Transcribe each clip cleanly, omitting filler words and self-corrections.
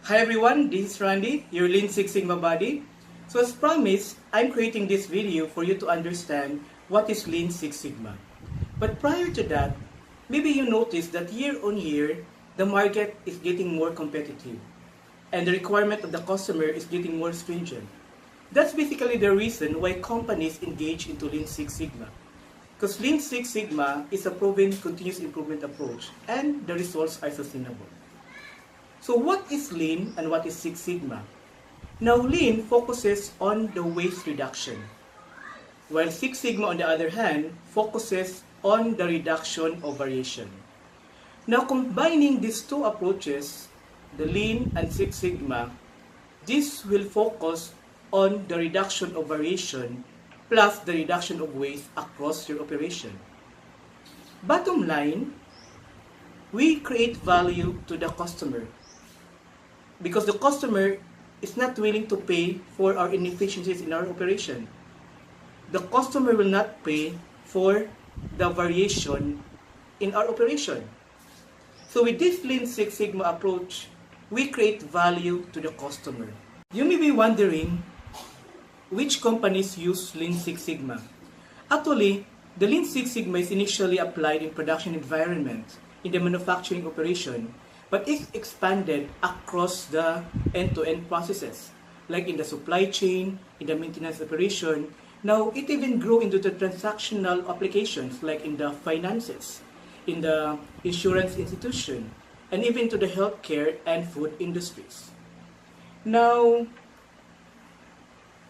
Hi everyone, this is Randy, your Lean Six Sigma buddy. So as promised, I'm creating this video for you to understand what is Lean Six Sigma. But prior to that, maybe you noticed that year on year, the market is getting more competitive and the requirement of the customer is getting more stringent. That's basically the reason why companies engage into Lean Six Sigma. Because Lean Six Sigma is a proven continuous improvement approach and the results are sustainable. So what is Lean and what is Six Sigma? Now Lean focuses on the waste reduction, while Six Sigma on the other hand focuses on the reduction of variation. Now combining these two approaches, the Lean and Six Sigma, this will focus on the reduction of variation plus the reduction of waste across your operation. Bottom line, we create value to the customer because the customer is not willing to pay for our inefficiencies in our operation. The customer will not pay for the variation in our operation. So with this Lean Six Sigma approach, we create value to the customer. You may be wondering which companies use Lean Six Sigma. Actually, the Lean Six Sigma is initially applied in production environment in the manufacturing operation, but it's expanded across the end-to-end processes, like in the supply chain, in the maintenance operation. Now, it even grew into the transactional applications, like in the finances, in the insurance institution, and even to the healthcare and food industries. Now,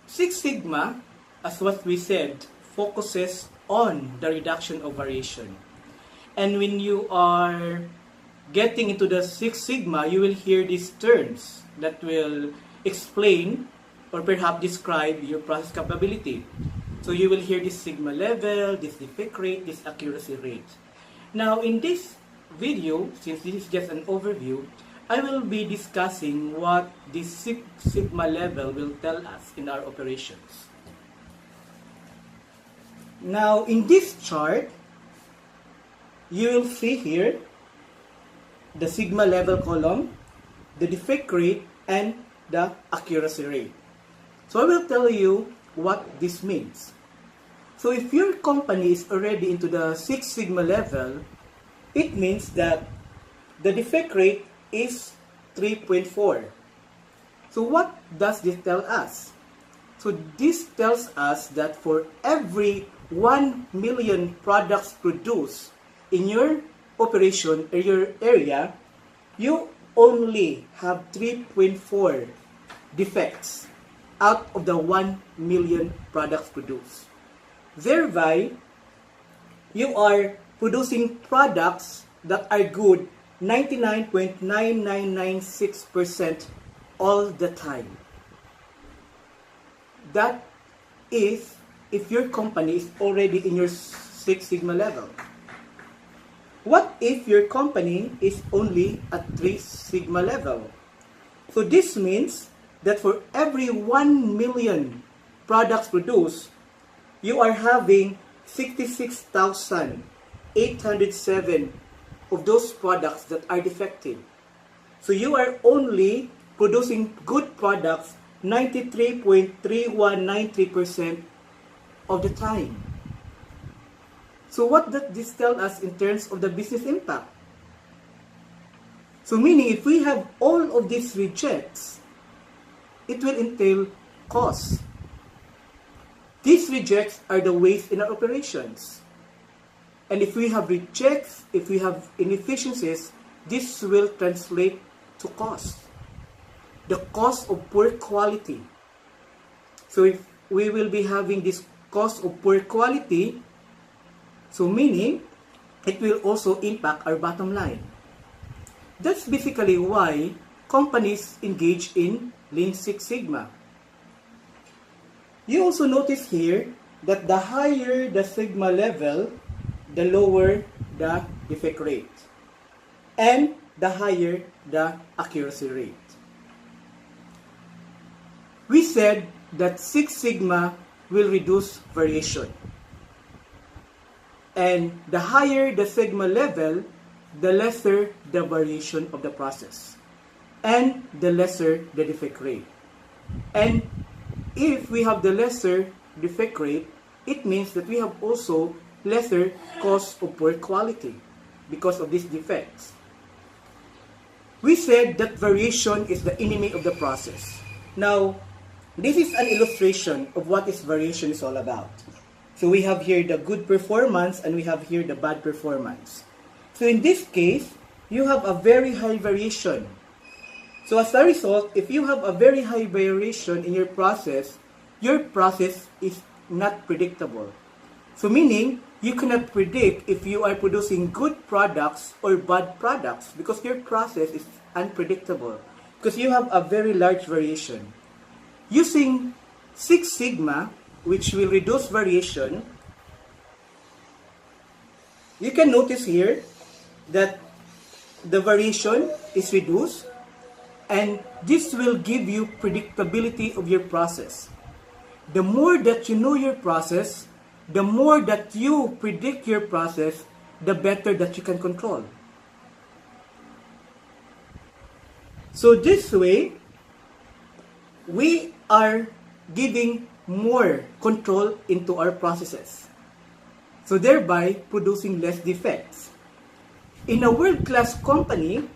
Six Sigma, as what we said, focuses on the reduction of variation. And when you are getting into the Six Sigma, you will hear these terms that will explain or perhaps describe your process capability. So you will hear this Sigma level, this defect rate, this accuracy rate. Now in this video, since this is just an overview, I will be discussing what this Six Sigma level will tell us in our operations. Now in this chart, you will see here the Sigma level column, the defect rate, and the accuracy rate. So I will tell you what this means. So if your company is already into the Six Sigma level, it means that the defect rate is 3.4. So what does this tell us? So this tells us that for every 1 million products produced in your operation or your area, you only have 3.4 defects out of the 1 million products produced. Thereby, you are producing products that are good 99.9996% all the time. That is if your company is already in your Six Sigma level. What if your company is only at Three Sigma level? So this means that for every 1 million products produced, you are having 66,807 of those products that are defective. So you are only producing good products 93.3193% of the time. So what does this tell us in terms of the business impact? So meaning if we have all of these rejects, it will entail costs. These rejects are the waste in our operations. And if we have rejects, if we have inefficiencies, this will translate to cost. The cost of poor quality. So if we will be having this cost of poor quality, so meaning it will also impact our bottom line. That's basically why companies engage in Lean Six Sigma. You also notice here that the higher the Sigma level, the lower the defect rate, and the higher the accuracy rate. We said that Six Sigma will reduce variation. And the higher the Sigma level, the lesser the variation of the process. and the lesser the defect rate. And if we have the lesser defect rate, it means that we have also lesser cost of poor quality because of these defects. We said that variation is the enemy of the process. Now, this is an illustration of what this variation is all about. So we have here the good performance and we have here the bad performance. So in this case, you have a very high variation. So as a result, if you have a very high variation in your process is not predictable. So meaning, you cannot predict if you are producing good products or bad products because your process is unpredictable because you have a very large variation. Using Six Sigma, which will reduce variation, you can notice here that the variation is reduced and this will give you predictability of your process. The more that you know your process, the more that you predict your process, the better that you can control. So this way, we are giving more control into our processes. So thereby producing less defects. In a world-class company,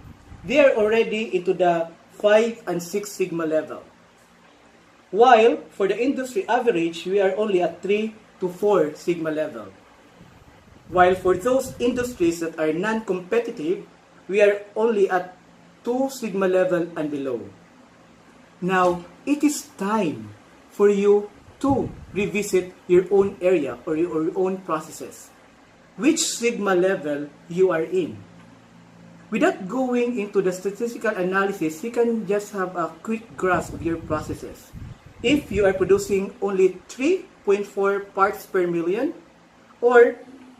they are already into the 5 and 6 Sigma level. While for the industry average, we are only at 3 to 4 Sigma level. While for those industries that are non-competitive, we are only at 2 Sigma level and below. Now, it is time for you to revisit your own area or your own processes. Which Sigma level you are in. Without going into the statistical analysis, you can just have a quick grasp of your processes. If you are producing only 3.4 parts per million, or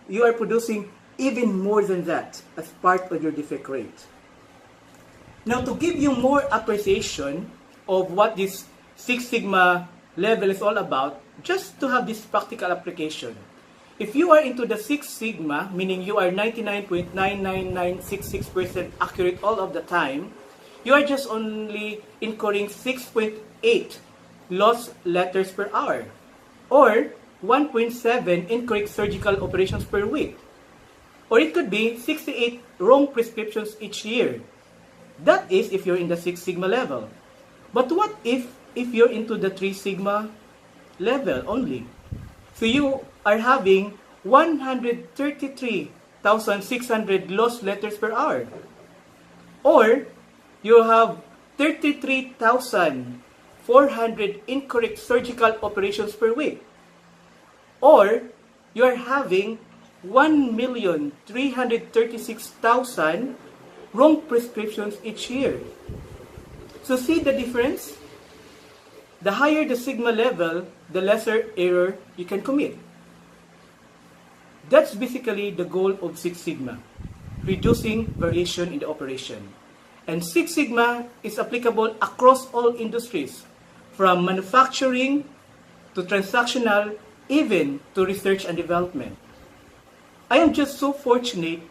you are producing even more than that as part of your defect rate. Now, to give you more appreciation of what this Six Sigma level is all about, just to have this practical application. If you are into the 6 Sigma, meaning you are 99.99966% accurate all of the time, you are just only incurring 6.8 lost letters per hour, or 1.7 incorrect surgical operations per week. Or it could be 68 wrong prescriptions each year. That is if you're in the 6 Sigma level. But what if you're into the 3 Sigma level only? So you are having 133,600 lost letters per hour. Or you have 33,400 incorrect surgical operations per week. Or you are having 1,336,000 wrong prescriptions each year. So see the difference? The higher the Sigma level, the lesser error you can commit. That's basically the goal of Six Sigma, reducing variation in the operation. And Six Sigma is applicable across all industries, from manufacturing to transactional, even to research and development. I am just so fortunate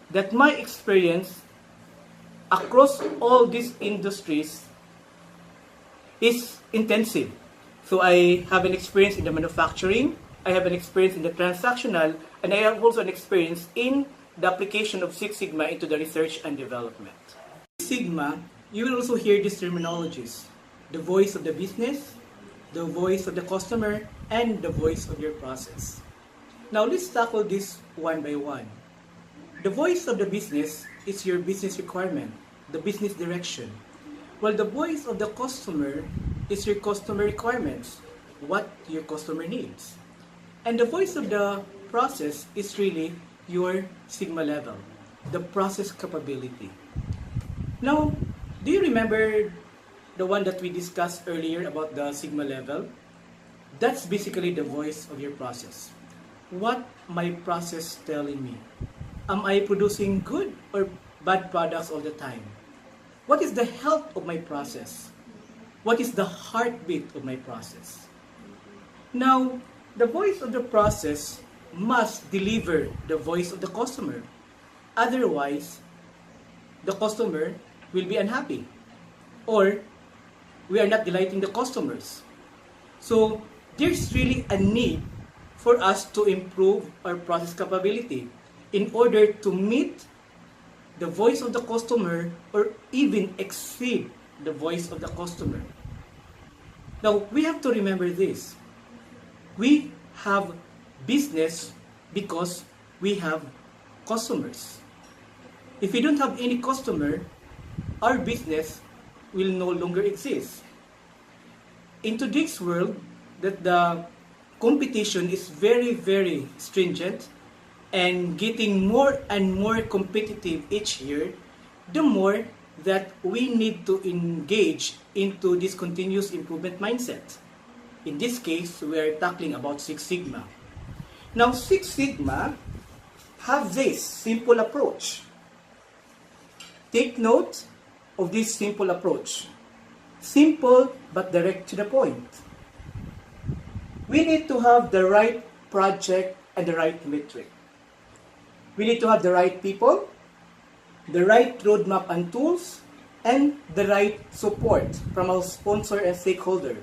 that my experience across all these industries is intensive. So I have an experience in the manufacturing, I have an experience in the transactional, and I have also an experience in the application of Six Sigma into the research and development. Sigma, you will also hear these terminologies: the voice of the business, the voice of the customer, and the voice of your process. Now let's tackle this one by one. The voice of the business is your business requirement, the business direction. While the voice of the customer is your customer requirements, what your customer needs. And the voice of the process is really your Sigma level, the process capability. Now, do you remember the one that we discussed earlier about the Sigma level? That's basically the voice of your process. What my process telling me? Am I producing good or bad products all the time? What is the health of my process? What is the heartbeat of my process? Now, the voice of the process must deliver the voice of the customer. Otherwise, the customer will be unhappy. or we are not delighting the customers. So there's really a need for us to improve our process capability in order to meet the voice of the customer or even exceed the voice of the customer. Now, we have to remember this. We have business because we have customers. If we don't have any customer, our business will no longer exist. In today's world, that the competition is very, very stringent and getting more and more competitive each year, the more that we need to engage into this continuous improvement mindset. In this case, we are tackling about Six Sigma. Now, Six Sigma have this simple approach. Take note of this simple approach. Simple but direct to the point. We need to have the right project and the right metric. We need to have the right people, the right roadmap and tools, and the right support from our sponsor and stakeholder.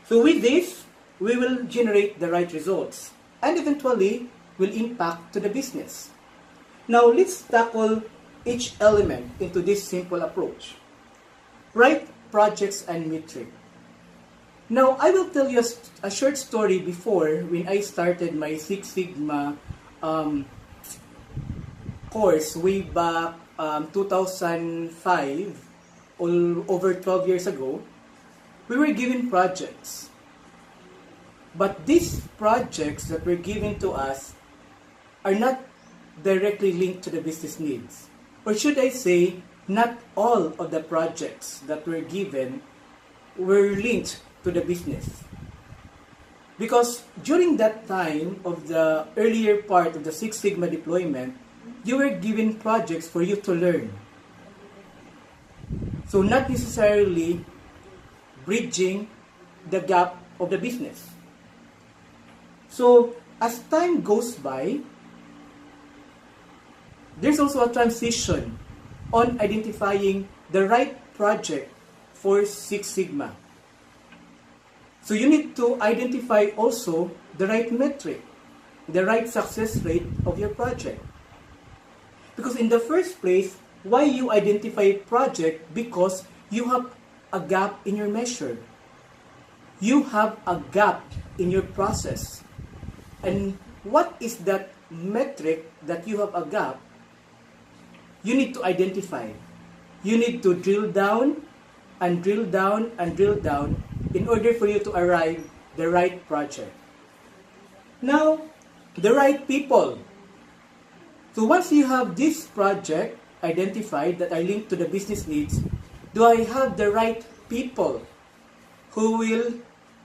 So with this, we will generate the right results and eventually will impact to the business. Now let's tackle each element into this simple approach. Right projects and metric. Now I will tell you a short story before when I started my Six Sigma course way back 2005, over 12 years ago. We were given projects. But these projects that were given to us are not directly linked to the business needs. Or should I say, not all of the projects that were given were linked to the business. Because during that time of the earlier part of the Six Sigma deployment, you were given projects for you to learn. So not necessarily bridging the gap of the business. So as time goes by, there's also a transition on identifying the right project for Six Sigma. So you need to identify also the right metric, the right success rate of your project. Because in the first place, why you identify a project? Because you have a gap in your measure. You have a gap in your process. And what is that metric that you have a gap? You need to identify. You need to drill down and drill down and drill down in order for you to arrive the right project. Now, the right people. So once you have this project identified that are linked to the business needs, do I have the right people who will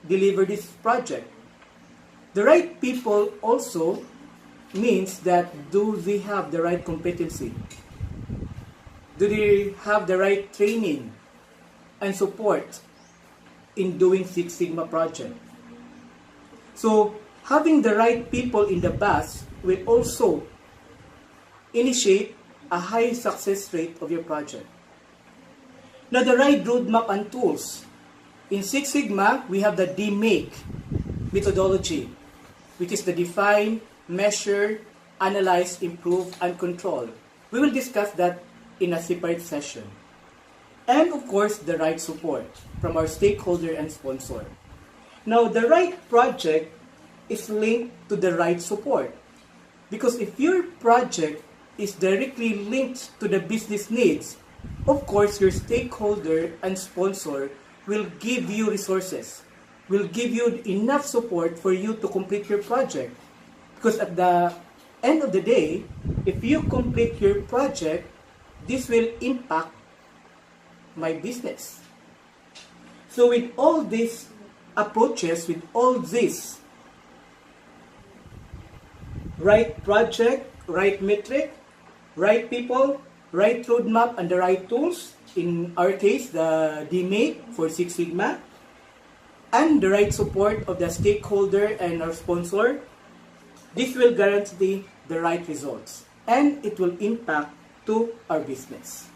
deliver this project? The right people also means that do they have the right competency? Do they have the right training and support in doing Six Sigma project? So having the right people in the bus will also initiate a high success rate of your project. Now the right roadmap and tools. In Six Sigma, we have the DMAKE methodology, which is the define, measure, analyze, improve, and control. We will discuss that in a separate session. And of course, the right support from our stakeholder and sponsor. Now, the right project is linked to the right support. Because if your project is directly linked to the business needs, of course, your stakeholder and sponsor will give you resources, will give you enough support for you to complete your project. Because at the end of the day, if you complete your project, this will impact my business. So with all these approaches, with all this, right project, right metric, right people, right roadmap, and the right tools, in our case, the DMAKE for Six Sigma, and the right support of the stakeholder and our sponsor, this will guarantee the right results, and it will impact to our business.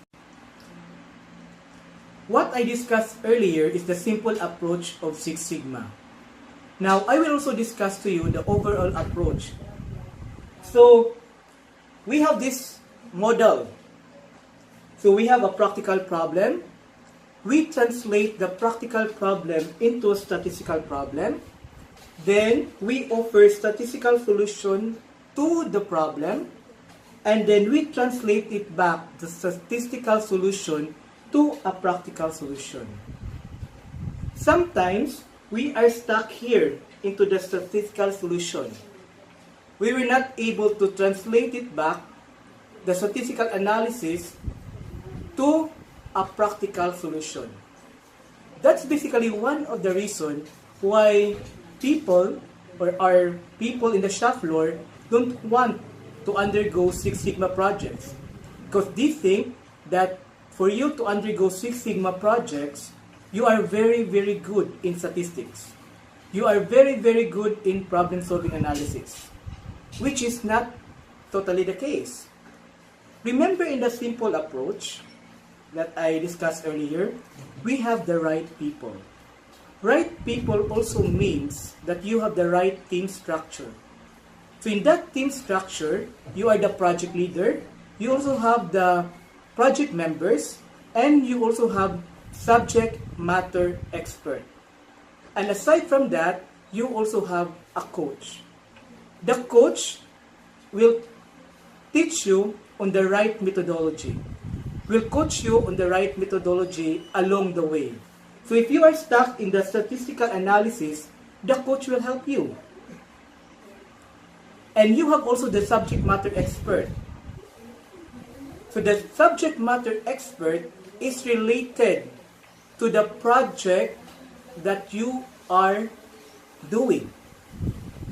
what I discussed earlier is the simple approach of Six Sigma. Now, I will also discuss to you the overall approach. So, we have this model. So, we have a practical problem. We translate the practical problem into a statistical problem. Then, we offer statistical solution to the problem. And then, we translate it back, the statistical solution, to a practical solution. Sometimes, we are stuck here into the statistical solution. We were not able to translate it back, the statistical analysis, to a practical solution. That's basically one of the reasons why people or our people in the shop floor don't want to undergo Six Sigma projects. Because they think that for you to undergo Six Sigma projects, you are very, very good in statistics. You are very, very good in problem-solving analysis, which is not totally the case. Remember, in the simple approach that I discussed earlier, we have the right people. Right people also means that you have the right team structure. So in that team structure, you are the project leader, you also have the project members, and you also have subject matter expert. And aside from that, you also have a coach. The coach will teach you on the right methodology, will coach you on the right methodology along the way. So if you are stuck in the statistical analysis, the coach will help you. And you have also the subject matter expert. So the subject matter expert is related to the project that you are doing.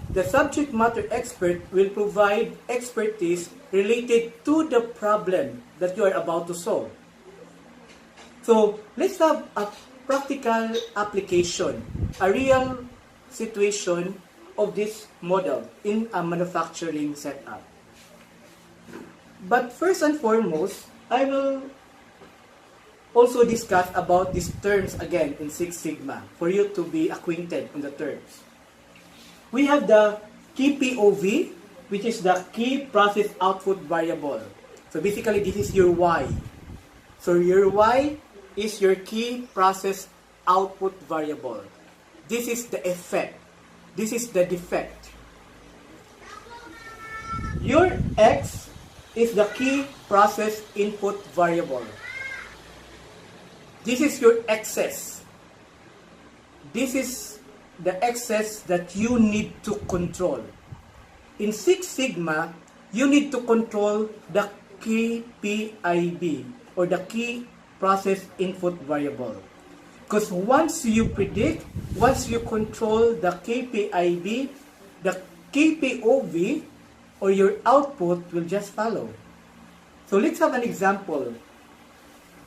The subject matter expert will provide expertise related to the problem that you are about to solve. So let's have a practical application, a real situation of this model in a manufacturing setup. But first and foremost, I will also discuss about these terms again in Six Sigma for you to be acquainted on the terms. We have the key POV, which is the key process output variable. So basically, this is your Y. So your Y is your key process output variable. This is the effect. This is the defect. Your X is the key process input variable. This is your excess. This is the excess that you need to control. In Six Sigma, you need to control the KPIB or the key process input variable. Because once you predict, once you control the KPIB, the KPOV or your output will just follow. So let's have an example.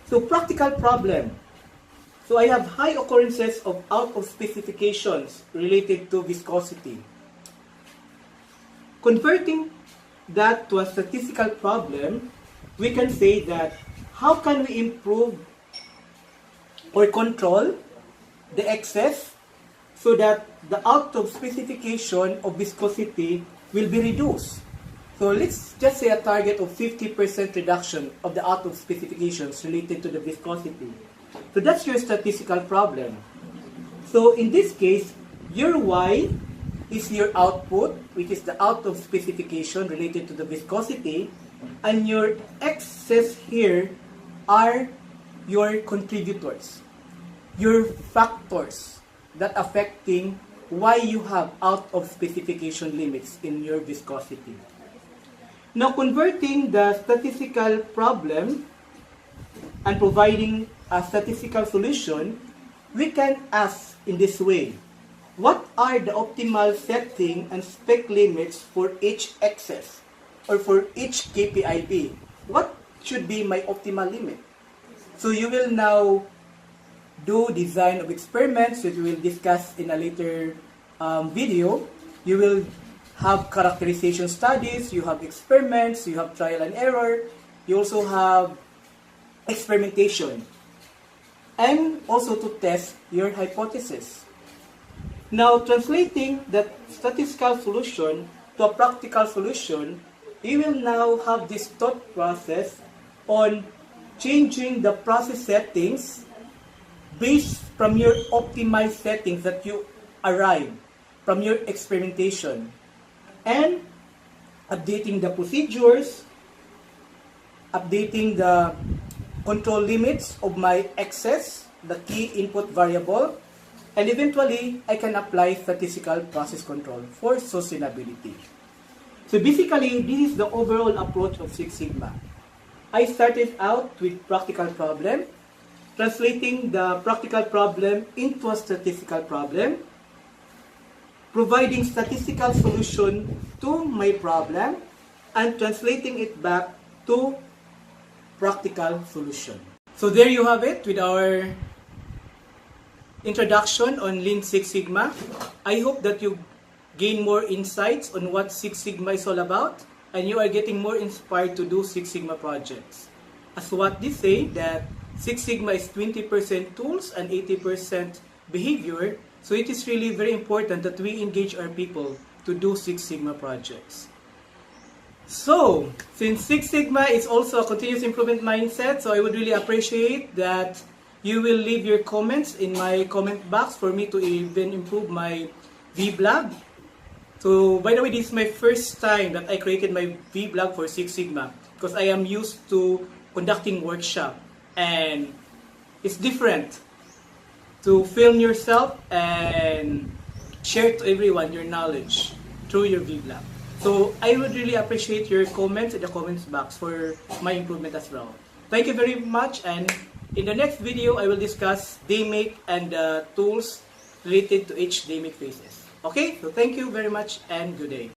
So practical problem. So I have high occurrences of out of specifications related to viscosity. Converting that to a statistical problem, we can say that how can we improve or control the excess so that the out of specification of viscosity will be reduced. So let's just say a target of 50% reduction of the out of specifications related to the viscosity. So that's your statistical problem. So in this case, your Y is your output, which is the out of specification related to the viscosity, and your X's here are your contributors, your factors that affecting why you have out of specification limits in your viscosity. Now, converting the statistical problem and providing a statistical solution, we can ask in this way: what are the optimal setting and spec limits for each excess or for each KPIB? What should be my optimal limit? So you will now do design of experiments that we will discuss in a later video. You will have characterization studies, you have experiments, you have trial and error, you also have experimentation. and also to test your hypothesis. Now, translating that statistical solution to a practical solution, you will now have this thought process on changing the process settings based from your optimized settings that you arrive from your experimentation, and updating the procedures, updating the control limits of my excess, the key input variable, and eventually I can apply statistical process control for sustainability. So basically, this is the overall approach of Six Sigma. I started out with practical problem, translating the practical problem into a statistical problem, providing statistical solution to my problem, and translating it back to practical solution. So there you have it with our introduction on Lean Six Sigma. I hope that you gain more insights on what Six Sigma is all about, and you are getting more inspired to do Six Sigma projects. As what they say, that Six Sigma is 20% tools and 80% behavior, so it is really very important that we engage our people to do Six Sigma projects. So, since Six Sigma is also a continuous improvement mindset, so I would really appreciate that you will leave your comments in my comment box for me to even improve my vlog. So, by the way, this is my first time that I created my vlog for Six Sigma because I am used to conducting workshop, and it's different to film yourself and share to everyone your knowledge through your vlog. So I would really appreciate your comments in the comments box for my improvement as well. Thank you very much, and in the next video I will discuss DMake and tools related to each DMake phases. Okay, so thank you very much and good day.